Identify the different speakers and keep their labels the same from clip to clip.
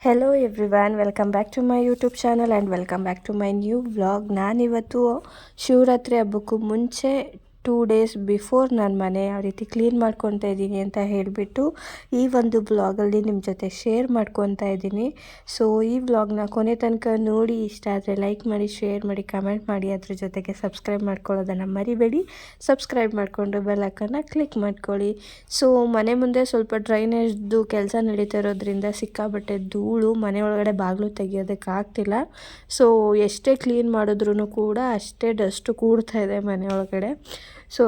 Speaker 1: Hello everyone, welcome back to my YouTube channel and welcome back to my new vlog. ನಾನಿವತ್ತು ಶಿವರಾತ್ರಿ ಹಬ್ಬಕ್ಕೂ ಮುಂಚೆ 2 days before ನನ್ನ ಮನೆ ಯಾವ ರೀತಿ ಕ್ಲೀನ್ ಮಾಡ್ಕೊತಾ ಇದ್ದೀನಿ ಅಂತ ಹೇಳಿಬಿಟ್ಟು ಈ ಒಂದು ವ್ಲಾಗಲ್ಲಿ ನಿಮ್ಮ ಜೊತೆ ಶೇರ್ ಮಾಡ್ಕೊತಾ ಇದ್ದೀನಿ. ಸೊ ಈ ವ್ಲಾಗ್ನ ಕೊನೆ ತನಕ ನೋಡಿ, ಇಷ್ಟ ಆದರೆ ಲೈಕ್ ಮಾಡಿ, ಶೇರ್ ಮಾಡಿ, ಕಮೆಂಟ್ ಮಾಡಿ, ಅದ್ರ ಜೊತೆಗೆ ಸಬ್ಸ್ಕ್ರೈಬ್ ಮಾಡ್ಕೊಳ್ಳೋದನ್ನು ಮರಿಬೇಡಿ. ಸಬ್ಸ್ಕ್ರೈಬ್ ಮಾಡಿಕೊಂಡು ಬೆಲ್ ಐಕಾನ್ನ ಕ್ಲಿಕ್ ಮಾಡ್ಕೊಳ್ಳಿ. ಸೊ ಮನೆ ಮುಂದೆ ಸ್ವಲ್ಪ ಡ್ರೈನೇಜ್ದು ಕೆಲಸ ನಡೀತಾ ಇರೋದ್ರಿಂದ ಸಿಕ್ಕಾಬಟ್ಟೆ ಧೂಳು, ಮನೆ ಒಳಗಡೆ ಬಾಗಿಲು ತೆಗಿಯೋದಕ್ಕಾಗ್ತಿಲ್ಲ. ಸೊ ಎಷ್ಟೇ ಕ್ಲೀನ್ ಮಾಡಿದ್ರೂ ಕೂಡ ಅಷ್ಟೇ ಡಸ್ಟ್ ಕೂಡ್ತಾ ಇದೆ ಮನೆ ಒಳಗಡೆ. ಸೊ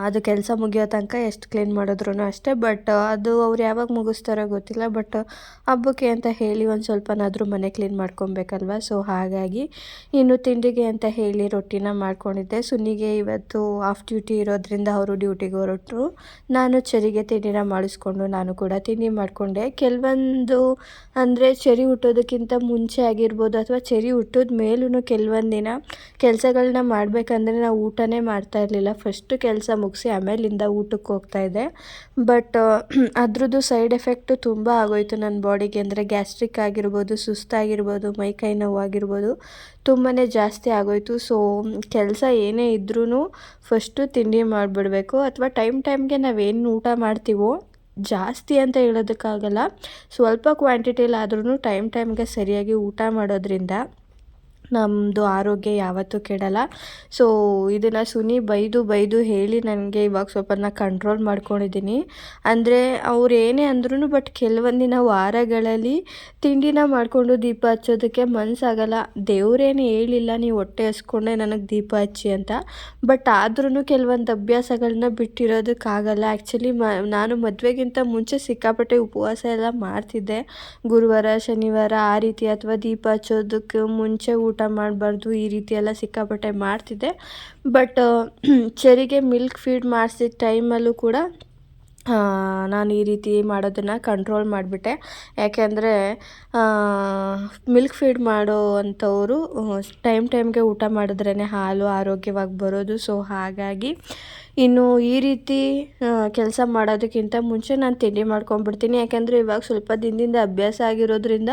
Speaker 1: ಅದು ಕೆಲಸ ಮುಗಿಯೋ ತನಕ ಎಷ್ಟು ಕ್ಲೀನ್ ಮಾಡಿದ್ರು ಅಷ್ಟೇ. ಬಟ್ ಅದು ಅವ್ರು ಯಾವಾಗ ಮುಗಿಸ್ತಾರೋ ಗೊತ್ತಿಲ್ಲ. ಬಟ್ ಹಬ್ಬಕ್ಕೆ ಅಂತ ಹೇಳಿ ಒಂದು ಸ್ವಲ್ಪನಾದರೂ ಮನೆ ಕ್ಲೀನ್ ಮಾಡ್ಕೊಬೇಕಲ್ವ. ಸೊ ಹಾಗಾಗಿ ಇನ್ನು ತಿಂಡಿಗೆ ಅಂತ ಹೇಳಿ ರೊಟ್ಟಿನ ಮಾಡ್ಕೊಂಡಿದ್ದೆ. ಸುನಿಗೆ ಇವತ್ತು ಆಫ್ ಡ್ಯೂಟಿ ಇರೋದ್ರಿಂದ ಅವರು ಡ್ಯೂಟಿಗೆ ಹೊರಟರು. ನಾನು ಚರಿಗೆ ತಿಂಡಿನ ಮಾಡಿಸ್ಕೊಂಡು ನಾನು ಕೂಡ ತಿಂಡಿ ಮಾಡಿಕೊಂಡೆ. ಕೆಲವೊಂದು ಅಂದರೆ ಚರಿ ಹುಟ್ಟೋದಕ್ಕಿಂತ ಮುಂಚೆ ಆಗಿರ್ಬೋದು ಅಥವಾ ಚರಿ ಹುಟ್ಟಿದ ಮೇಲೂ ಕೆಲವೊಂದು ದಿನ ಕೆಲಸಗಳನ್ನ ಮಾಡಬೇಕಂದ್ರೆ ನಾವು ಊಟನೇ ಮಾಡ್ತಾ ಇರಲಿಲ್ಲ. ಫಸ್ಟು ಕೆಲಸ ಮುಗಿಸಿ ಆಮೇಲಿಂದ ಊಟಕ್ಕೆ ಹೋಗ್ತಾಯಿದ್ದೆ. ಬಟ್ ಅದ್ರದ್ದು ಸೈಡ್ ಎಫೆಕ್ಟು ತುಂಬ ಆಗೋಯಿತು ನನ್ನ ಬಾಡಿಗೆ. ಅಂದರೆ ಗ್ಯಾಸ್ಟ್ರಿಕ್ ಆಗಿರ್ಬೋದು, ಸುಸ್ತಾಗಿರ್ಬೋದು, ಮೈಕೈ ನೋವಾಗಿರ್ಬೋದು, ತುಂಬಾ ಜಾಸ್ತಿ ಆಗೋಯಿತು. ಸೊ ಕೆಲಸ ಏನೇ ಇದ್ರೂ ಫಸ್ಟು ತಿಂಡಿ ಮಾಡಿಬಿಡ್ಬೇಕು. ಅಥವಾ ಟೈಮ್ಗೆ ನಾವೇನು ಊಟ ಮಾಡ್ತೀವೋ, ಜಾಸ್ತಿ ಅಂತ ಹೇಳೋದಕ್ಕಾಗಲ್ಲ, ಸ್ವಲ್ಪ ಕ್ವಾಂಟಿಟಿಲಾದ್ರೂ ಟೈಮ್ಗೆ ಸರಿಯಾಗಿ ಊಟ ಮಾಡೋದ್ರಿಂದ ನಮ್ಮದು ಆರೋಗ್ಯ ಯಾವತ್ತೂ ಕೆಡಲ್ಲ. ಸೊ ಇದನ್ನು ಸುನಿ ಬೈದು ಹೇಳಿ ನನಗೆ ಇವಾಗ ಸ್ವಲ್ಪ ಕಂಟ್ರೋಲ್ ಮಾಡ್ಕೊಂಡಿದ್ದೀನಿ. ಅಂದರೆ ಅವ್ರು ಏನೇ ಅಂದ್ರೂ ಬಟ್ ಕೆಲವೊಂದು ದಿನ ವಾರಗಳಲ್ಲಿ ತಿಂಡಿನ ಮಾಡಿಕೊಂಡು ದೀಪ ಹಚ್ಚೋದಕ್ಕೆ ಮನಸ್ಸಾಗಲ್ಲ. ದೇವರೇನು ಹೇಳಿಲ್ಲ ನೀವು ಹೊಟ್ಟೆ ಹಸ್ಕೊಂಡೆ ನನಗೆ ದೀಪ ಹಚ್ಚಿ ಅಂತ. ಬಟ್ ಆದ್ರೂ ಕೆಲವೊಂದು ಅಭ್ಯಾಸಗಳನ್ನ ಬಿಟ್ಟಿರೋದಕ್ಕಾಗಲ್ಲ. ಆ್ಯಕ್ಚುಲಿ ನಾನು ಮದುವೆಗಿಂತ ಮುಂಚೆ ಸಿಕ್ಕಾಪಟ್ಟೆ ಉಪವಾಸ ಎಲ್ಲ ಮಾಡ್ತಿದ್ದೆ. ಗುರುವಾರ, ಶನಿವಾರ ಆ ರೀತಿ, ಅಥವಾ ದೀಪ ಹಚ್ಚೋದಕ್ಕೆ ಮುಂಚೆ ಊಟ ಮಾಡಬಾರ್ದು, ಈ ರೀತಿ ಎಲ್ಲ ಸಿಕ್ಕಾಪಟ್ಟೆ ಮಾಡ್ತಿದ್ದೆ. ಬಟ್ ಚರಿಗೆ ಮಿಲ್ಕ್ ಫೀಡ್ ಮಾಡಿಸಿದ ಟೈಮಲ್ಲೂ ಕೂಡ ನಾನು ಈ ರೀತಿ ಮಾಡೋದನ್ನು ಕಂಟ್ರೋಲ್ ಮಾಡಿಬಿಟ್ಟೆ. ಯಾಕೆಂದರೆ ಮಿಲ್ಕ್ ಫೀಡ್ ಮಾಡೋ ಅಂಥವರು ಟೈಮ್ಗೆ ಊಟ ಮಾಡಿದ್ರೇ ಹಾಲು ಆರೋಗ್ಯವಾಗಿ ಬರೋದು. ಸೊ ಹಾಗಾಗಿ ಇನ್ನು ಈ ರೀತಿ ಕೆಲಸ ಮಾಡೋದಕ್ಕಿಂತ ಮುಂಚೆ ನಾನು ತಿಂಡಿ ಮಾಡ್ಕೊಂಡ್ಬಿಡ್ತೀನಿ. ಯಾಕೆಂದರೆ ಇವಾಗ ಸ್ವಲ್ಪ ದಿನದಿಂದ ಅಭ್ಯಾಸ ಆಗಿರೋದ್ರಿಂದ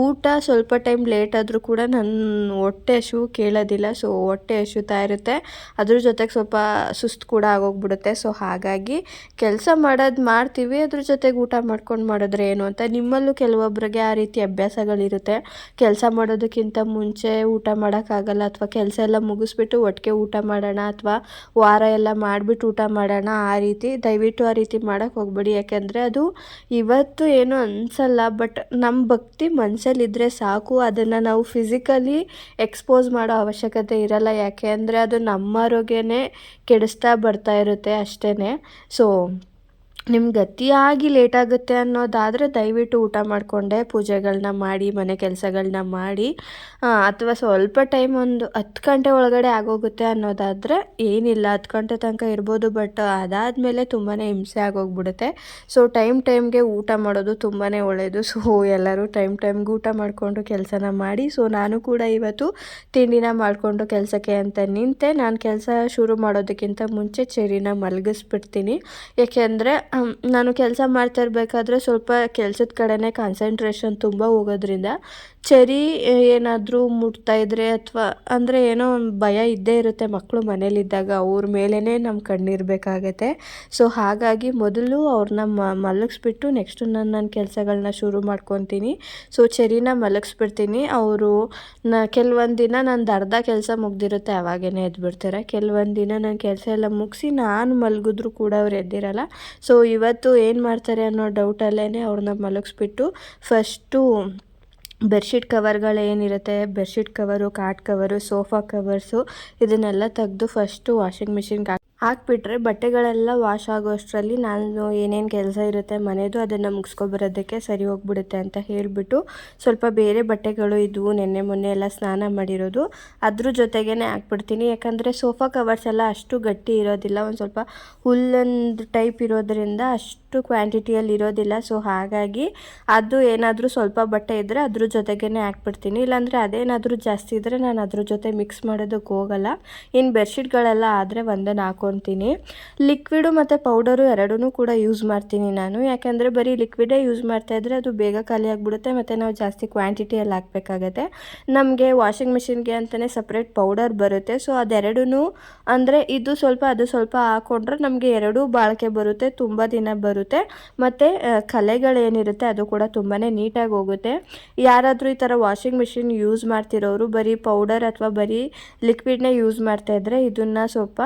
Speaker 1: ಊಟ ಸ್ವಲ್ಪ ಟೈಮ್ ಲೇಟ್ ಆದರೂ ಕೂಡ ನನ್ನ ಹೊಟ್ಟೆ ಹಸಿವು ಕೇಳೋದಿಲ್ಲ. ಸೊ ಹೊಟ್ಟೆ ಹಸಿಯುತ್ತಾ ಇರುತ್ತೆ, ಅದ್ರ ಜೊತೆಗೆ ಸ್ವಲ್ಪ ಸುಸ್ತು ಕೂಡ ಆಗೋಗ್ಬಿಡುತ್ತೆ. ಸೊ ಹಾಗಾಗಿ ಕೆಲಸ ಮಾಡೋದು ಮಾಡ್ತೀವಿ, ಅದ್ರ ಜೊತೆಗೆ ಊಟ ಮಾಡ್ಕೊಂಡು ಮಾಡಿದ್ರೆ ಏನು ಅಂತ. ನಿಮ್ಮಲ್ಲೂ ಕೆಲವೊಬ್ಬರಿಗೆ ಆ ರೀತಿ ಅಭ್ಯಾಸಗಳಿರುತ್ತೆ. ಕೆಲಸ ಮಾಡೋದಕ್ಕಿಂತ ಮುಂಚೆ ಊಟ ಮಾಡೋಕ್ಕಾಗಲ್ಲ, ಅಥವಾ ಕೆಲಸ ಎಲ್ಲ ಮುಗಿಸ್ಬಿಟ್ಟು ಒಟ್ಟಿಗೆ ಊಟ ಮಾಡೋಣ, ಅಥವಾ ವಾರ ಎಲ್ಲ ಮಾಡಿಬಿಟ್ಟು ಊಟ ಮಾಡೋಣ, ಆ ರೀತಿ ದಯವಿಟ್ಟು ಆ ರೀತಿ ಮಾಡೋಕ್ಕೆ ಹೋಗ್ಬೇಡಿ. ಯಾಕೆಂದರೆ ಅದು ಇವತ್ತು ಏನೂ ಅನಿಸಲ್ಲ, ಬಟ್ ನಮ್ಮ ಭಕ್ತಿ ಮನಸ್ಸಲ್ಲಿದ್ದರೆ ಸಾಕು. ಅದನ್ನು ನಾವು ಫಿಸಿಕಲಿ ಎಕ್ಸ್ಪೋಸ್ ಮಾಡೋ ಅವಶ್ಯಕತೆ ಇರಲ್ಲ. ಯಾಕೆ ಅಂದರೆ ಅದು ನಮ್ಮ ಆರೋಗ್ಯನೇ ಕೆಡಿಸ್ತಾ ಬರ್ತಾ ಇರುತ್ತೆ ಅಷ್ಟೇ. ಸೊ ನಿಮ್ಗೆ ಅತಿಯಾಗಿ ಲೇಟಾಗುತ್ತೆ ಅನ್ನೋದಾದರೆ ದಯವಿಟ್ಟು ಊಟ ಮಾಡಿಕೊಂಡೆ ಪೂಜೆಗಳನ್ನ ಮಾಡಿ, ಮನೆ ಕೆಲಸಗಳನ್ನ ಮಾಡಿ, ಅಥವಾ ಸ್ವಲ್ಪ ಟೈಮ್ ಒಂದು 10 ಗಂಟೆ ಒಳಗಡೆ ಆಗೋಗುತ್ತೆ ಅನ್ನೋದಾದರೆ ಏನಿಲ್ಲ, 10 ಗಂಟೆ ತನಕ ಇರ್ಬೋದು. ಬಟ್ ಅದಾದಮೇಲೆ ತುಂಬಾ ಹಿಂಸೆ ಆಗೋಗ್ಬಿಡುತ್ತೆ. ಸೊ ಟೈಮ್ಗೆ ಊಟ ಮಾಡೋದು ತುಂಬಾ ಒಳ್ಳೆಯದು. ಸೊ ಎಲ್ಲರೂ ಟೈಮ್ಗೆ ಊಟ ಮಾಡಿಕೊಂಡು ಕೆಲಸನ ಮಾಡಿ. ಸೊ ನಾನು ಕೂಡ ಇವತ್ತು ತಿಂಡಿನ ಮಾಡಿಕೊಂಡು ಕೆಲಸಕ್ಕೆ ಅಂತ ನಿಂತೆ. ನಾನು ಕೆಲಸ ಶುರು ಮಾಡೋದಕ್ಕಿಂತ ಮುಂಚೆ ಚರಿನ ಮಲಗಿಸ್ಬಿಡ್ತೀನಿ. ಏಕೆಂದರೆ ನಾನು ಕೆಲಸ ಮಾಡ್ತಾ ಇರಬೇಕಾದ್ರೆ ಸ್ವಲ್ಪ ಕೆಲಸದ ಕಡೆನೇ ಕಾನ್ಸಂಟ್ರೇಷನ್ ತುಂಬ ಹೋಗೋದ್ರಿಂದ ಚರಿ ಏನಾದರೂ ಮುಟ್ತಾಯಿದ್ರೆ, ಅಥವಾ ಅಂದರೆ ಏನೋ ಒಂದು ಭಯ ಇದ್ದೇ ಇರುತ್ತೆ ಮಕ್ಕಳು ಮನೇಲಿದ್ದಾಗ, ಅವ್ರ ಮೇಲೇ ನಮ್ಮ ಕಣ್ಣಿರಬೇಕಾಗತ್ತೆ. ಸೊ ಹಾಗಾಗಿ ಮೊದಲು ಅವ್ರನ್ನ ಮಲಗಿಸ್ಬಿಟ್ಟು ನೆಕ್ಸ್ಟು ನನ್ನ ಕೆಲಸಗಳನ್ನ ಶುರು ಮಾಡ್ಕೊತೀನಿ. ಸೊ ಚರಿನ ಮಲಗಿಸ್ಬಿಡ್ತೀನಿ. ಅವರು ಕೆಲವೊಂದು ದಿನ ನಂದು ಅರ್ಧ ಕೆಲಸ ಮುಗ್ದಿರುತ್ತೆ, ಅವಾಗೇ ಎದ್ಬಿಡ್ತಾರೆ. ಕೆಲವೊಂದು ದಿನ ನನ್ನ ಕೆಲಸ ಎಲ್ಲ ಮುಗಿಸಿ ನಾನು ಮಲಗಿದ್ರು ಕೂಡ ಅವ್ರು ಎದ್ದಿರಲ್ಲ. ಸೊ ಇವತ್ತು ಏನು ಮಾಡ್ತಾರೆ ಅನ್ನೋ ಡೌಟಲ್ಲೇ ಅವ್ರನ್ನ ಮಲಗಿಸ್ಬಿಟ್ಟು ಫಸ್ಟು ಬೆಡ್ಶೀಟ್ ಕವರ್ಗಳೇನಿರುತ್ತೆ, ಬೆಡ್ಶೀಟ್ ಕವರು, ಕಾಟ್ ಕವರು, ಸೋಫಾ ಕವರ್ಸು, ಇದನ್ನೆಲ್ಲ ತೆಗೆದು ಫಸ್ಟು ವಾಷಿಂಗ್ ಮಿಷಿನ್ಗೆ ಹಾಕ್ಬಿಟ್ರೆ ಬಟ್ಟೆಗಳೆಲ್ಲ ವಾಶ್ ಆಗೋ ಅಷ್ಟರಲ್ಲಿ ನಾನು ಏನೇನು ಕೆಲಸ ಇರುತ್ತೆ ಮನೆಯದು ಅದನ್ನು ಮುಗಿಸ್ಕೊಬರೋದಕ್ಕೆ ಸರಿ ಹೋಗ್ಬಿಡುತ್ತೆ ಅಂತ ಹೇಳಿಬಿಟ್ಟು ಸ್ವಲ್ಪ ಬೇರೆ ಬಟ್ಟೆಗಳು ಇದ್ವು, ನೆನ್ನೆ ಮೊನ್ನೆ ಎಲ್ಲ ಸ್ನಾನ ಮಾಡಿರೋದು, ಅದ್ರ ಜೊತೆಗೇ ಹಾಕ್ಬಿಡ್ತೀನಿ. ಯಾಕಂದರೆ ಸೋಫಾ ಕವರ್ಸ್ ಎಲ್ಲ ಅಷ್ಟು ಗಟ್ಟಿ ಇರೋದಿಲ್ಲ, ಒಂದು ಸ್ವಲ್ಪ ಹುಲ್ಲೊಂದು ಟೈಪ್ ಇರೋದ್ರಿಂದ ಅಷ್ಟು ಕ್ವಾಂಟಿಟಿಯಲ್ಲಿ ಇರೋದಿಲ್ಲ. ಸೊ ಹಾಗಾಗಿ ಅದು ಏನಾದರೂ ಸ್ವಲ್ಪ ಬಟ್ಟೆ ಇದ್ದರೆ ಅದ್ರ ಜೊತೆಗೇ ಹಾಕ್ಬಿಡ್ತೀನಿ. ಇಲ್ಲಾಂದರೆ ಅದೇನಾದರೂ ಜಾಸ್ತಿ ಇದ್ದರೆ ನಾನು ಅದ್ರ ಜೊತೆ ಮಿಕ್ಸ್ ಮಾಡೋದಕ್ಕೆ ಹೋಗಲ್ಲ. ಇನ್ನು ಬೆಡ್ಶೀಟ್ಗಳೆಲ್ಲ ಆದರೆ ಒಂದನ್ನು ಮಾಡ್ಕೊತೀನಿ. ಲಿಕ್ವಿಡು ಮತ್ತು ಪೌಡರು ಎರಡೂ ಕೂಡ ಯೂಸ್ ಮಾಡ್ತೀನಿ ನಾನು. ಯಾಕೆಂದರೆ ಬರೀ ಲಿಕ್ವಿಡೇ ಯೂಸ್ ಮಾಡ್ತಾಯಿದ್ರೆ ಅದು ಬೇಗ ಖಾಲಿ ಆಗಿಬಿಡುತ್ತೆ ಮತ್ತು ನಾವು ಜಾಸ್ತಿ ಕ್ವಾಂಟಿಟಿಯಲ್ಲಿ ಹಾಕಬೇಕಾಗತ್ತೆ. ನಮಗೆ ವಾಷಿಂಗ್ ಮಿಷಿನ್ಗೆ ಅಂತಲೇ ಸಪ್ರೇಟ್ ಪೌಡರ್ ಬರುತ್ತೆ. ಸೊ ಅದೆರಡೂ ಅಂದರೆ ಇದು ಸ್ವಲ್ಪ ಅದು ಸ್ವಲ್ಪ ಹಾಕ್ಕೊಂಡ್ರೆ ನಮಗೆ ಎರಡೂ ಬಾಳಿಕೆ ಬರುತ್ತೆ, ತುಂಬ ದಿನ ಬರುತ್ತೆ. ಮತ್ತು ಕಲೆಗಳೇನಿರುತ್ತೆ ಅದು ಕೂಡ ತುಂಬಾ ನೀಟಾಗಿ ಹೋಗುತ್ತೆ. ಯಾರಾದರೂ ಈ ಥರ ವಾಷಿಂಗ್ ಮಿಷಿನ್ ಯೂಸ್ ಮಾಡ್ತಿರೋರು ಬರೀ ಪೌಡರ್ ಅಥವಾ ಬರೀ ಲಿಕ್ವಿಡ್ನೇ ಯೂಸ್ ಮಾಡ್ತಾಯಿದ್ರೆ ಇದನ್ನು ಸ್ವಲ್ಪ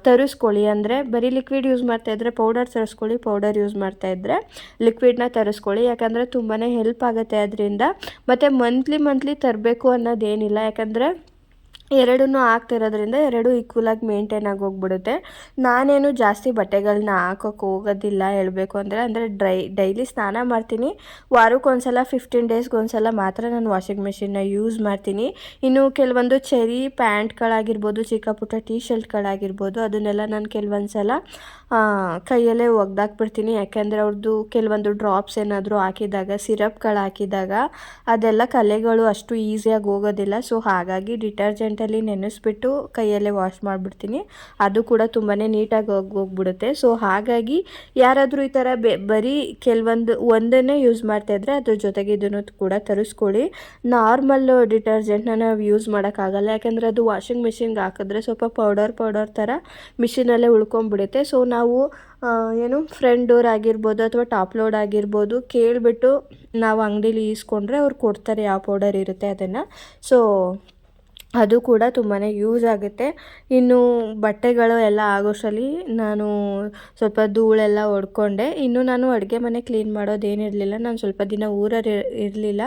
Speaker 1: ತರಿಸ್ಕೊಳ್ಳಿ. ಅಂದರೆ ಬರೀ ಲಿಕ್ವಿಡ್ ಯೂಸ್ ಮಾಡ್ತಾಯಿದ್ರೆ ಪೌಡರ್ ತರಿಸ್ಕೊಳ್ಳಿ, ಪೌಡರ್ ಯೂಸ್ ಮಾಡ್ತಾಯಿದ್ರೆ ಲಿಕ್ವಿಡ್ನ ತರಿಸ್ಕೊಳ್ಳಿ. ಯಾಕಂದರೆ ತುಂಬಾ ಹೆಲ್ಪ್ ಆಗುತ್ತೆ ಅದರಿಂದ. ಮತ್ತು ಮಂತ್ಲಿ ತರಬೇಕು ಅನ್ನೋದೇನಿಲ್ಲ, ಯಾಕಂದರೆ ಎರಡನ್ನೂ ಹಾಕ್ತಿರೋದ್ರಿಂದ ಎರಡೂ ಈಕ್ವಲಾಗಿ ಮೇಂಟೈನ್ ಆಗಿ ಹೋಗ್ಬಿಡುತ್ತೆ. ನಾನೇನು ಜಾಸ್ತಿ ಬಟ್ಟೆಗಳನ್ನ ಹಾಕೋಕ್ಕೆ ಹೋಗೋದಿಲ್ಲ ಹೇಳಬೇಕು ಅಂದರೆ ಡೈಲಿ ಸ್ನಾನ ಮಾಡ್ತೀನಿ. ವಾರಕ್ಕೊಂದ್ಸಲ 15 ಡೇಸ್ಗೊಂದ್ಸಲ ಮಾತ್ರ ನಾನು ವಾಷಿಂಗ್ ಮಿಷಿನ್ನ ಯೂಸ್ ಮಾಡ್ತೀನಿ. ಇನ್ನು ಕೆಲವೊಂದು ಚೆರಿ ಪ್ಯಾಂಟ್ಗಳಾಗಿರ್ಬೋದು, ಚಿಕ್ಕ ಪುಟ್ಟ ಟೀ ಶರ್ಟ್ಗಳಾಗಿರ್ಬೋದು, ಅದನ್ನೆಲ್ಲ ನಾನು ಕೆಲವೊಂದು ಸಲ ಕೈಯಲ್ಲೇ ಒಗ್ದಾಕ್ಬಿಡ್ತೀನಿ. ಯಾಕೆಂದರೆ ಅವ್ರದ್ದು ಕೆಲವೊಂದು ಡ್ರಾಪ್ಸ್ ಏನಾದರೂ ಹಾಕಿದಾಗ, ಸಿರಪ್ಗಳು ಹಾಕಿದಾಗ ಅದೆಲ್ಲ ಕಲೆಗಳು ಅಷ್ಟು ಈಸಿಯಾಗಿ ಹೋಗೋದಿಲ್ಲ. ಸೊ ಹಾಗಾಗಿ ಡಿಟರ್ಜೆಂಟಲ್ಲಿ ನೆನೆಸ್ಬಿಟ್ಟು ಕೈಯಲ್ಲೇ ವಾಶ್ ಮಾಡಿಬಿಡ್ತೀನಿ. ಅದು ಕೂಡ ತುಂಬಾ ನೀಟಾಗಿ ಹೋಗ್ಬಿಡುತ್ತೆ. ಸೊ ಹಾಗಾಗಿ ಯಾರಾದರೂ ಈ ಥರ ಬರೀ ಒಂದನ್ನೇ ಯೂಸ್ ಮಾಡ್ತಾಯಿದ್ರೆ ಅದ್ರ ಜೊತೆಗೆ ಇದನ್ನು ಕೂಡ ತರಿಸ್ಕೊಳ್ಳಿ. ನಾರ್ಮಲ್ ಡಿಟರ್ಜೆಂಟ್ನ ನಾವು ಯೂಸ್ ಮಾಡೋಕ್ಕಾಗಲ್ಲ, ಯಾಕೆಂದರೆ ಅದು ವಾಷಿಂಗ್ ಮಿಷಿನ್ಗೆ ಹಾಕಿದ್ರೆ ಸ್ವಲ್ಪ ಪೌಡರ್ ಥರ ಮಿಷಿನಲ್ಲೇ ಉಳ್ಕೊಂಡ್ಬಿಡುತ್ತೆ. ಸೊ ನಾವು ಫ್ರಂಟ್ ಡೋರ್ ಆಗಿರ್ಬೋದು ಅಥವಾ ಟಾಪ್ ಲೋಡ್ ಆಗಿರ್ಬೋದು ಕೇಳಿಬಿಟ್ಟು ನಾವು ಅಂಗಡೀಲಿ ಈಸ್ಕೊಂಡ್ರೆ ಅವ್ರು ಕೊಡ್ತಾರೆ ಯಾವ ಪೌಡರ್ ಇರುತ್ತೆ ಅದನ್ನು. ಸೊ ಅದು ಕೂಡ ತುಂಬಾ ಯೂಸ್ ಆಗುತ್ತೆ. ಇನ್ನು ಬಟ್ಟೆಗಳು ಎಲ್ಲ ಆಗೋಷ್ಟರಲ್ಲಿ ನಾನು ಸ್ವಲ್ಪ ಧೂಳೆಲ್ಲ ಹೊಡ್ಕೊಂಡೆ. ಇನ್ನು ನಾನು ಅಡುಗೆ ಮನೆ ಕ್ಲೀನ್ ಮಾಡೋದೇನಿರಲಿಲ್ಲ. ನಾನು ಸ್ವಲ್ಪ ದಿನ ಊರಲ್ಲಿ ಇರಲಿಲ್ಲ.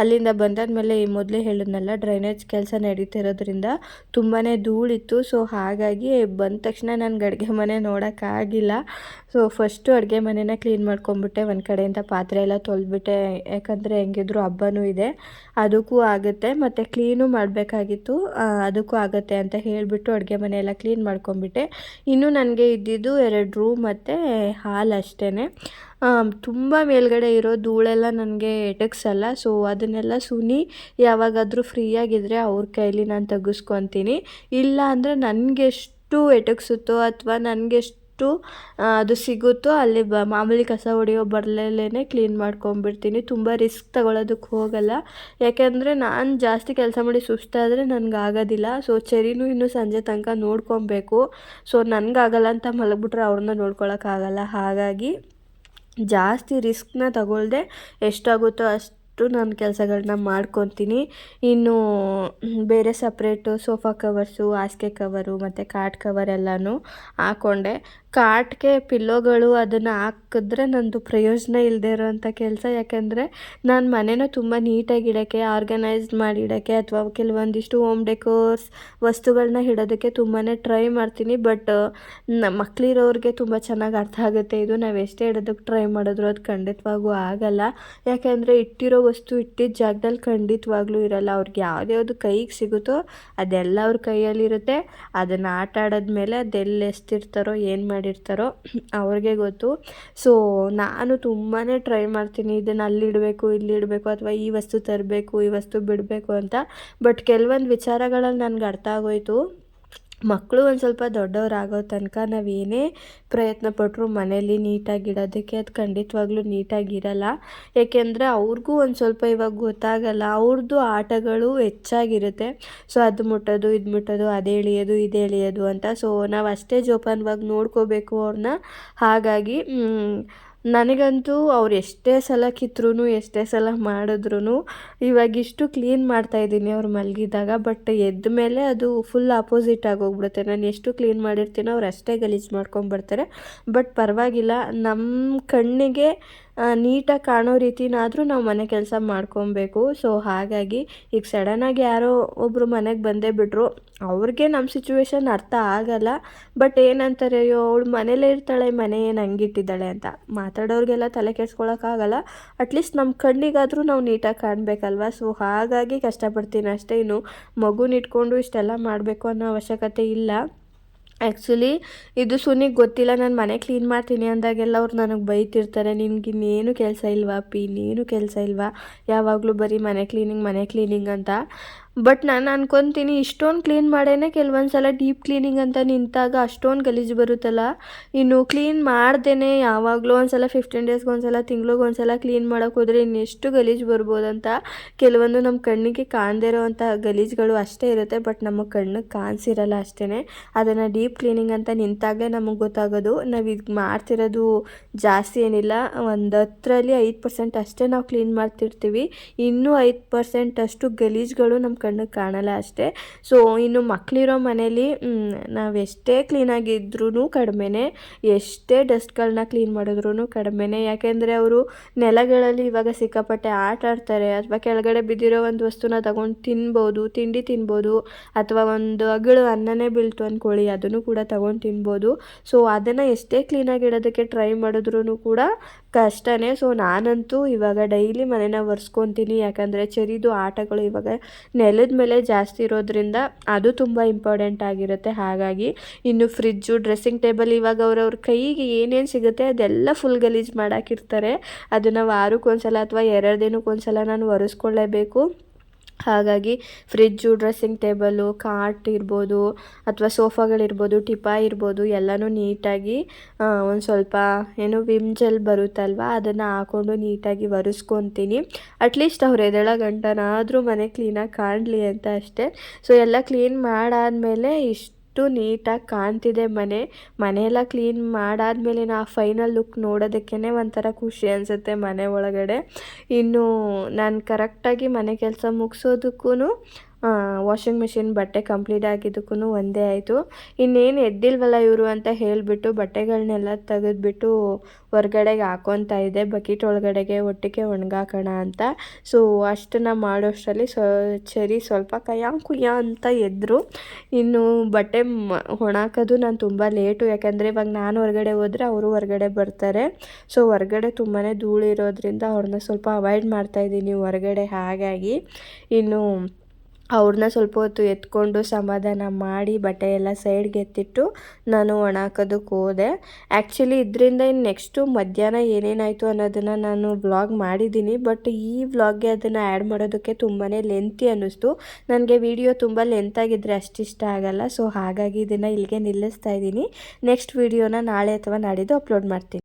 Speaker 1: ಅಲ್ಲಿಂದ ಬಂದಾದಮೇಲೆ ಈ ಮೊದಲೇ ಹೇಳಿದ್ನಲ್ಲ, ಡ್ರೈನೇಜ್ ಕೆಲಸ ನಡೀತಿರೋದ್ರಿಂದ ತುಂಬಾ ಧೂಳಿತ್ತು. ಸೊ ಹಾಗಾಗಿ ಬಂದ ತಕ್ಷಣ ನನಗೆ ಅಡುಗೆ ಮನೆ ನೋಡೋಕ್ಕಾಗಿಲ್ಲ. ಸೊ ಫಸ್ಟು ಅಡುಗೆ ಮನೆನ ಕ್ಲೀನ್ ಮಾಡ್ಕೊಂಬಿಟ್ಟೆ. ಒಂದು ಕಡೆಯಿಂದ ಪಾತ್ರೆ ಎಲ್ಲ ತೊಳೆದ್ಬಿಟ್ಟೆ, ಯಾಕಂದರೆ ಹೆಂಗಿದ್ರು ಹಬ್ಬನೂ ಇದೆ, ಅದಕ್ಕೂ ಆಗುತ್ತೆ. ಮತ್ತು ಕ್ಲೀನು ಮಾಡಬೇಕಾಗಿತ್ತು, ಅದಕ್ಕೂ ಆಗುತ್ತೆ ಅಂತ ಹೇಳಿಬಿಟ್ಟು ಅಡುಗೆ ಮನೆಯೆಲ್ಲ ಕ್ಲೀನ್ ಮಾಡ್ಕೊಂಬಿಟ್ಟೆ. ಇನ್ನು ನನಗೆ ಇದ್ದಿದ್ದು 2 ರೂಮ್ ಮತ್ತು ಹಾಲ್ ಅಷ್ಟೇ. ತುಂಬ ಮೇಲ್ಗಡೆ ಇರೋ ಧೂಳೆಲ್ಲ ನನಗೆ ಎಟಕ್ಸಲ್ಲ. ಸೊ ಅದನ್ನೆಲ್ಲ ಸುನಿ ಯಾವಾಗಾದರೂ ಫ್ರೀಯಾಗಿದ್ದರೆ ಅವ್ರ ಕೈಲಿ ನಾನು ತೆಗೆಸ್ಕೊತೀನಿ. ಇಲ್ಲ ಅಂದರೆ ನನಗೆಷ್ಟು ಎಟಕ್ಸುತ್ತೋ ಅಥವಾ ನನಗೆಷ್ಟು ಅದು ಸಿಗುತ್ತೋ ಅಲ್ಲಿ ಮಾಮೂಲಿ ಕಸ ಹೊಡೆಯೋ ಬರಲೇ ಕ್ಲೀನ್ ಮಾಡ್ಕೊಂಬಿಡ್ತೀನಿ. ತುಂಬ ರಿಸ್ಕ್ ತಗೊಳ್ಳೋದಕ್ಕೆ ಹೋಗಲ್ಲ, ಯಾಕೆಂದರೆ ನಾನು ಜಾಸ್ತಿ ಕೆಲಸ ಮಾಡಿ ಸುಸ್ತಾದರೆ ನನಗಾಗೋದಿಲ್ಲ. ಸೊ ಚೆರಿನೂ ಇನ್ನೂ ಸಂಜೆ ತನಕ ನೋಡ್ಕೊಬೇಕು. ಸೊ ನನಗಾಗಲ್ಲ ಅಂತ ಮಲಗಿಬಿಟ್ರೆ ಅವ್ರನ್ನ ನೋಡ್ಕೊಳಕ್ಕಾಗಲ್ಲ. ಹಾಗಾಗಿ ಜಾಸ್ತಿ ರಿಸ್ಕ್ನ ತಗೊಳ್ಳದೆ ಎಷ್ಟಾಗುತ್ತೋ ಅಷ್ಟು ನಾನು ಕೆಲಸಗಳನ್ನ ಮಾಡ್ಕೊತೀನಿ. ಇನ್ನು ಬೇರೆ ಸಪ್ರೇಟು ಸೋಫಾ ಕವರ್ಸು, ಹಾಸಿಗೆ ಕವರು ಮತ್ತು ಕಾಟ್ ಕವರ್ ಎಲ್ಲನೂ ಹಾಕ್ಕೊಂಡೆ. ಕಾಟ್ಗೆ ಪಿಲ್ಲೋಗಳು ಅದನ್ನು ಹಾಕಿದ್ರೆ ನಂದು ಪ್ರಯೋಜನ ಇಲ್ಲದೆ ಇರೋವಂಥ ಕೆಲಸ. ಯಾಕೆಂದರೆ ನಾನು ಮನೇನ ತುಂಬ ನೀಟಾಗಿ ಆರ್ಗನೈಸ್ಡ್ ಮಾಡಿ ಇಡೋಕ್ಕೆ ಅಥವಾ ಕೆಲವೊಂದಿಷ್ಟು ಹೋಮ್ ಡೆಕೋರ್ಸ್ ವಸ್ತುಗಳನ್ನ ಇಡೋದಕ್ಕೆ ತುಂಬಾ ಟ್ರೈ ಮಾಡ್ತೀನಿ. ಬಟ್ ಮಕ್ಕಳಿರೋರಿಗೆ ತುಂಬ ಚೆನ್ನಾಗಿ ಅರ್ಥ ಆಗುತ್ತೆ ಇದು. ನಾವು ಎಷ್ಟೇ ಇಡೋದಕ್ಕೆ ಟ್ರೈ ಮಾಡಿದ್ರು ಅದು ಖಂಡಿತವಾಗೂ ಆಗಲ್ಲ. ಯಾಕೆಂದರೆ ಇಟ್ಟಿರೋ ವಸ್ತು ಇಟ್ಟಿದ್ದ ಜಾಗದಲ್ಲಿ ಖಂಡಿತವಾಗ್ಲೂ ಇರಲ್ಲ. ಅವ್ರಿಗೆ ಯಾವ್ದ್ಯಾವುದು ಕೈಗೆ ಸಿಗುತ್ತೋ ಅದೆಲ್ಲ ಅವ್ರ ಕೈಯಲ್ಲಿರುತ್ತೆ. ಅದನ್ನು ಆಟ ಆಡೋದ್ಮೇಲೆ ಅದೆಲ್ಲ ಎಸ್ತಿರ್ತಾರೋ ಏನು ಮಾಡಿರ್ತಾರೋ ಅವ್ರಿಗೆ ಗೊತ್ತು. ಸೊ ನಾನು ತುಂಬಾ ಟ್ರೈ ಮಾಡ್ತೀನಿ ಇದನ್ನು ಅಲ್ಲಿಡಬೇಕು, ಇಲ್ಲಿಡಬೇಕು, ಅಥವಾ ಈ ವಸ್ತು ತರಬೇಕು, ಈ ವಸ್ತು ಬಿಡಬೇಕು ಅಂತ. ಬಟ್ ಕೆಲವೊಂದು ವಿಚಾರಗಳಲ್ಲಿ ನನಗೆ ಅರ್ಥ ಆಗೋಯ್ತು, ಮಕ್ಕಳು ಒಂದು ಸ್ವಲ್ಪ ದೊಡ್ಡವರಾಗೋ ತನಕ ನಾವೇನೇ ಪ್ರಯತ್ನ ಪಟ್ಟರು ಮನೇಲಿ ನೀಟಾಗಿಡೋದಕ್ಕೆ ಅದು ಖಂಡಿತವಾಗ್ಲೂ ನೀಟಾಗಿರಲ್ಲ. ಏಕೆಂದರೆ ಅವ್ರಿಗೂ ಒಂದು ಸ್ವಲ್ಪ ಇವಾಗ ಗೊತ್ತಾಗಲ್ಲ, ಅವ್ರದ್ದು ಆಟಗಳು ಹೆಚ್ಚಾಗಿರುತ್ತೆ. ಸೊ ಅದು ಮುಟ್ಟೋದು, ಇದು ಮುಟ್ಟೋದು, ಅದು ಎಳೆಯೋದು, ಇದು ಎಳೆಯೋದು ಅಂತ. ಸೊ ನಾವು ಅಷ್ಟೇ ಜೋಪಾನವಾಗಿ ನೋಡ್ಕೋಬೇಕು ಅವ್ರನ್ನ. ಹಾಗಾಗಿ ನನಗಂತೂ ಅವ್ರು ಎಷ್ಟೇ ಸಲ ಕಿತ್ತರೂ ಎಷ್ಟೇ ಸಲ ಮಾಡಿದ್ರು ಇವಾಗಿಷ್ಟು ಕ್ಲೀನ್ ಮಾಡ್ತಾಯಿದ್ದೀನಿ ಅವ್ರು ಮಲಗಿದಾಗ. ಬಟ್ ಎದ್ದ ಮೇಲೆ ಅದು ಫುಲ್ ಆಪೋಸಿಟ್ ಆಗೋಗ್ಬಿಡುತ್ತೆ. ನಾನು ಎಷ್ಟು ಕ್ಲೀನ್ ಮಾಡಿರ್ತೀನೋ ಅವ್ರು ಅಷ್ಟೇ ಗಲೀಜು ಮಾಡ್ಕೊಂಡ್ಬರ್ತಾರೆ. ಬಟ್ ಪರವಾಗಿಲ್ಲ, ನಮ್ಮ ಕಣ್ಣಿಗೆ ನೀಟಾಗಿ ಕಾಣೋ ರೀತಿನಾದರೂ ನಾವು ಮನೆ ಕೆಲಸ ಮಾಡ್ಕೊಬೇಕು. ಸೊ ಹಾಗಾಗಿ ಈಗ ಸಡನ್ನಾಗಿ ಯಾರೋ ಒಬ್ಬರು ಮನೆಗೆ ಬಂದೇ ಬಿಟ್ಟರು, ಅವ್ರಿಗೆ ನಮ್ಮ ಸಿಚುವೇಶನ್ ಅರ್ಥ ಆಗಲ್ಲ. ಬಟ್ ಏನಂತಾರೆ, ಅಯ್ಯೋ ಅವಳು ಮನೇಲೇ ಇರ್ತಾಳೆ, ಮನೆ ಏನು ಹಂಗಿಟ್ಟಿದ್ದಾಳೆ ಅಂತ ಮಾತಾಡೋರಿಗೆಲ್ಲ ತಲೆ ಕೆಡ್ಸ್ಕೊಳಕ್ಕಾಗಲ್ಲ. ಅಟ್ಲೀಸ್ಟ್ ನಮ್ಮ ಕಣ್ಣಿಗಾದರೂ ನಾವು ನೀಟಾಗಿ ಕಾಣಬೇಕಲ್ವ. ಸೊ ಹಾಗಾಗಿ ಕಷ್ಟಪಡ್ತೀನಿ ಅಷ್ಟೇ. ಇನ್ನು ಮಗುನ ಇಟ್ಕೊಂಡು ಇಷ್ಟೆಲ್ಲ ಮಾಡಬೇಕು ಅನ್ನೋ ಅವಶ್ಯಕತೆ ಇಲ್ಲ. ಆ್ಯಕ್ಚುಲಿ ಇದು ಸುನಿಗೆ ಗೊತ್ತಿಲ್ಲ, ನಾನು ಮನೆ ಕ್ಲೀನ್ ಮಾಡ್ತೀನಿ ಅಂದಾಗೆಲ್ಲ ಅವ್ರು ನನಗೆ ಬೈತಿರ್ತಾರೆ, ನಿನ್ಗೆ ಇನ್ನೇನು ಕೆಲಸ ಇಲ್ವಾ ಅಪ್ಪಿ, ಇನ್ನೇನು ಕೆಲಸ ಇಲ್ವಾ, ಯಾವಾಗಲೂ ಬರೀ ಮನೆ ಕ್ಲೀನಿಂಗ್ ಅಂತ. ಬಟ್ ನಾನು ಅನ್ಕೊತೀನಿ ಇಷ್ಟೊಂದು ಕ್ಲೀನ್ ಮಾಡೇನೆ ಕೆಲವೊಂದು ಸಲ ಡೀಪ್ ಕ್ಲೀನಿಂಗ್ ಅಂತ ನಿಂತಾಗ ಅಷ್ಟೊಂದು ಗಲೀಜು ಬರುತ್ತಲ್ಲ, ಇನ್ನು ಕ್ಲೀನ್ ಮಾಡ್ದೇ ಯಾವಾಗಲೂ ಒಂದ್ಸಲ 15 ಡೇಸ್ಗೆ ಒಂದ್ಸಲ ತಿಂಗ್ಳಿಗೆ ಒಂದ್ಸಲ ಕ್ಲೀನ್ ಮಾಡೋಕೆ ಹೋದರೆ ಇನ್ನೆಷ್ಟು ಗಲೀಜು ಬರ್ಬೋದಂತ. ಕೆಲವೊಂದು ನಮ್ಮ ಕಣ್ಣಿಗೆ ಕಾಣದೇ ಇರೋವಂಥ ಗಲೀಜುಗಳು ಅಷ್ಟೇ ಇರುತ್ತೆ, ಬಟ್ ನಮ್ಮ ಕಣ್ಣಿಗೆ ಕಾಣಿಸಿರಲ್ಲ ಅಷ್ಟೇ. ಅದನ್ನು ಡೀಪ್ ಕ್ಲೀನಿಂಗ್ ಅಂತ ನಿಂತಾಗಲೇ ನಮಗೆ ಗೊತ್ತಾಗೋದು. ನಾವು ಇದು ಮಾಡ್ತಿರೋದು ಜಾಸ್ತಿ ಏನಿಲ್ಲ, ಒಂದು 10ರಲ್ಲಿ 5% ಅಷ್ಟೇ ನಾವು ಕ್ಲೀನ್ ಮಾಡ್ತಿರ್ತೀವಿ, ಇನ್ನೂ 5% ಅಷ್ಟು ಗಲೀಜುಗಳು ನಮ್ಮ ಕಣ್ಣಿಗೆ ಕಾಣಲ್ಲ ಅಷ್ಟೇ. ಸೊ ಇನ್ನು ಮಕ್ಕಳಿರೋ ಮನೇಲಿ ನಾವೆಷ್ಟೇ ಕ್ಲೀನಾಗಿದ್ರೂ ಕಡಿಮೆನೇ, ಎಷ್ಟೇ ಡಸ್ಟ್ಗಳನ್ನ ಕ್ಲೀನ್ ಮಾಡಿದ್ರೂ ಕಡಿಮೆನೇ. ಯಾಕೆಂದರೆ ಅವರು ನೆಲಗಳಲ್ಲಿ ಇವಾಗ ಸಿಕ್ಕಾಪಟ್ಟೆ ಆಟ ಆಡ್ತಾರೆ, ಅಥವಾ ಕೆಳಗಡೆ ಬಿದ್ದಿರೋ ಒಂದು ವಸ್ತುನ ತಗೊಂಡು ತಿನ್ಬೋದು, ತಿಂಡಿ ತಿನ್ಬೋದು, ಅಥವಾ ಒಂದು ಅಗಳು ಅನ್ನನೇ ಬೀಳ್ತು ಅಂದ್ಕೊಳ್ಳಿ ಅದನ್ನು ಕೂಡ ತಗೊಂಡು ತಿನ್ಬೋದು. ಸೊ ಅದನ್ನು ಎಷ್ಟೇ ಕ್ಲೀನಾಗಿ ಇಡೋದಕ್ಕೆ ಟ್ರೈ ಮಾಡಿದ್ರೂ ಕೂಡ ಕಷ್ಟನೇ. ಸೊ ನಾನಂತೂ ಇವಾಗ ಡೈಲಿ ಮನೇನ ಒರೆಸ್ಕೊತೀನಿ, ಯಾಕಂದರೆ ಚರಿದು ಆಟಗಳು ಇವಾಗ ನೆಲದ ಮೇಲೆ ಜಾಸ್ತಿ ಇರೋದ್ರಿಂದ ಅದು ತುಂಬ ಇಂಪಾರ್ಟೆಂಟ್ ಆಗಿರುತ್ತೆ. ಹಾಗಾಗಿ ಇನ್ನು ಫ್ರಿಜ್ಜು, ಡ್ರೆಸ್ಸಿಂಗ್ ಟೇಬಲ್ ಇವಾಗ ಅವ್ರವ್ರ ಕೈಗೆ ಏನೇನು ಸಿಗುತ್ತೆ ಅದೆಲ್ಲ ಫುಲ್ ಗಲೀಜು ಮಾಡಾಕಿರ್ತಾರೆ. ಅದನ್ನು ವಾರಕ್ಕೊಂದ್ಸಲ ಅಥವಾ 2 ದಿನಕ್ಕೊಂದ್ಸಲ ನಾನು ಒರೆಸ್ಕೊಳ್ಳೇಬೇಕು. ಹಾಗಾಗಿ ಫ್ರಿಜ್ಜು, ಡ್ರೆಸ್ಸಿಂಗ್ ಟೇಬಲು, ಕಾಟ್ ಇರ್ಬೋದು, ಅಥವಾ ಸೋಫಾಗಳಿರ್ಬೋದು, ಟಿಪಾಯ್ ಇರ್ಬೋದು, ಎಲ್ಲನೂ ನೀಟಾಗಿ ಒಂದು ಸ್ವಲ್ಪ ವಿಮ್ ಜೆಲ್ ಬರುತ್ತಲ್ವ ಅದನ್ನು ಹಾಕ್ಕೊಂಡು ನೀಟಾಗಿ ಒರೆಸ್ಕೊತೀನಿ. ಅಟ್ಲೀಸ್ಟ್ ಅವ್ರು ಎದ್ದೇಳೋ ಗಂಟನಾದರೂ ಮನೆ ಕ್ಲೀನಾಗಿ ಕಾಣಲಿ ಅಂತ ಅಷ್ಟೇ. ಸೊ ಎಲ್ಲ ಕ್ಲೀನ್ ಮಾಡಾದಮೇಲೆ ಇಷ್ಟು ನೀಟಾಗಿ ಕಾಣ್ತಿದೆ ಮನೆಯೆಲ್ಲ ಕ್ಲೀನ್ ಮಾಡಾದ್ಮೇಲೆ ಆ ಫೈನಲ್ ಲುಕ್ ನೋಡೋದಕ್ಕೇ ಒಂಥರ ಖುಷಿ ಅನಿಸುತ್ತೆ ಮನೆ ಒಳಗಡೆ. ಇನ್ನು ನಾನು ಕರೆಕ್ಟಾಗಿ ಮನೆ ಕೆಲಸ ಮುಗಿಸೋದಕ್ಕೂ ವಾಷಿಂಗ್ ಮಿಷಿನ್ ಬಟ್ಟೆ ಕಂಪ್ಲೀಟ್ ಆಗಿದ್ದಕ್ಕೂ ಒಂದೇ ಆಯಿತು. ಇನ್ನೇನು ಎದ್ದಿಲ್ವಲ್ಲ ಇವರು ಅಂತ ಹೇಳಿಬಿಟ್ಟು ಬಟ್ಟೆಗಳನ್ನೆಲ್ಲ ತೆಗೆದ್ಬಿಟ್ಟು ಹೊರ್ಗಡೆಗೆ ಹಾಕ್ಕೊತಾ ಇದ್ದೆ, ಬಕೆಟ್ ಒಳಗಡೆಗೆ ಒಟ್ಟಿಗೆ ಒಣಗಾಕೋಣ ಅಂತ. ಸೊ ಅಷ್ಟನ್ನು ಮಾಡೋಷ್ಟರಲ್ಲಿ ಚರಿ ಸ್ವಲ್ಪ ಕುಯ್ಯ ಅಂತ ಎದ್ದರು. ಇನ್ನು ಬಟ್ಟೆ ಒಣಾಕೋದು ನಾನು ತುಂಬ ಲೇಟು, ಯಾಕಂದರೆ ಇವಾಗ ನಾನು ಹೊರಗಡೆ ಹೋದರೆ ಅವರು ಹೊರಗಡೆ ಬರ್ತಾರೆ. ಸೊ ಹೊರಗಡೆ ತುಂಬಾ ಧೂಳು ಇರೋದ್ರಿಂದ ಅವ್ರನ್ನ ಸ್ವಲ್ಪ ಅವಾಯ್ಡ್ ಮಾಡ್ತಾಯಿದ್ದೀನಿ ಹೊರಗಡೆ. ಹಾಗಾಗಿ ಇನ್ನು ಅವ್ರನ್ನ ಸ್ವಲ್ಪ ಹೊತ್ತು ಎತ್ಕೊಂಡು ಸಮಾಧಾನ ಮಾಡಿ ಬಟ್ಟೆ ಎಲ್ಲ ಸೈಡ್ಗೆ ಎತ್ತಿಟ್ಟು ನಾನು ಒಣಾಕೋದಕ್ಕೆ ಹೋದೆ. ಆ್ಯಕ್ಚುಲಿ ಇದರಿಂದ ಇನ್ನು ನೆಕ್ಸ್ಟು ಮಧ್ಯಾಹ್ನ ಏನೇನಾಯಿತು ಅನ್ನೋದನ್ನು ನಾನು ವ್ಲಾಗ್ ಮಾಡಿದ್ದೀನಿ, ಬಟ್ ಈ ವ್ಲಾಗ್ಗೆ ಅದನ್ನು ಆ್ಯಡ್ ಮಾಡೋದಕ್ಕೆ ತುಂಬಾ ಲೆಂತಿ ಅನ್ನಿಸ್ತು ನನಗೆ. ವಿಡಿಯೋ ತುಂಬ ಲೆಂತಾಗಿದ್ದರೆ ಅಷ್ಟಿಷ್ಟ ಆಗಲ್ಲ. ಸೊ ಹಾಗಾಗಿ ಇದನ್ನು ಇಲ್ಲಿಗೆ ನಿಲ್ಲಿಸ್ತಾ ಇದ್ದೀನಿ. ನೆಕ್ಸ್ಟ್ ವಿಡಿಯೋನ ನಾಳೆ ಅಥವಾ ನಾಡಿದ್ದು ಅಪ್ಲೋಡ್ ಮಾಡ್ತೀನಿ.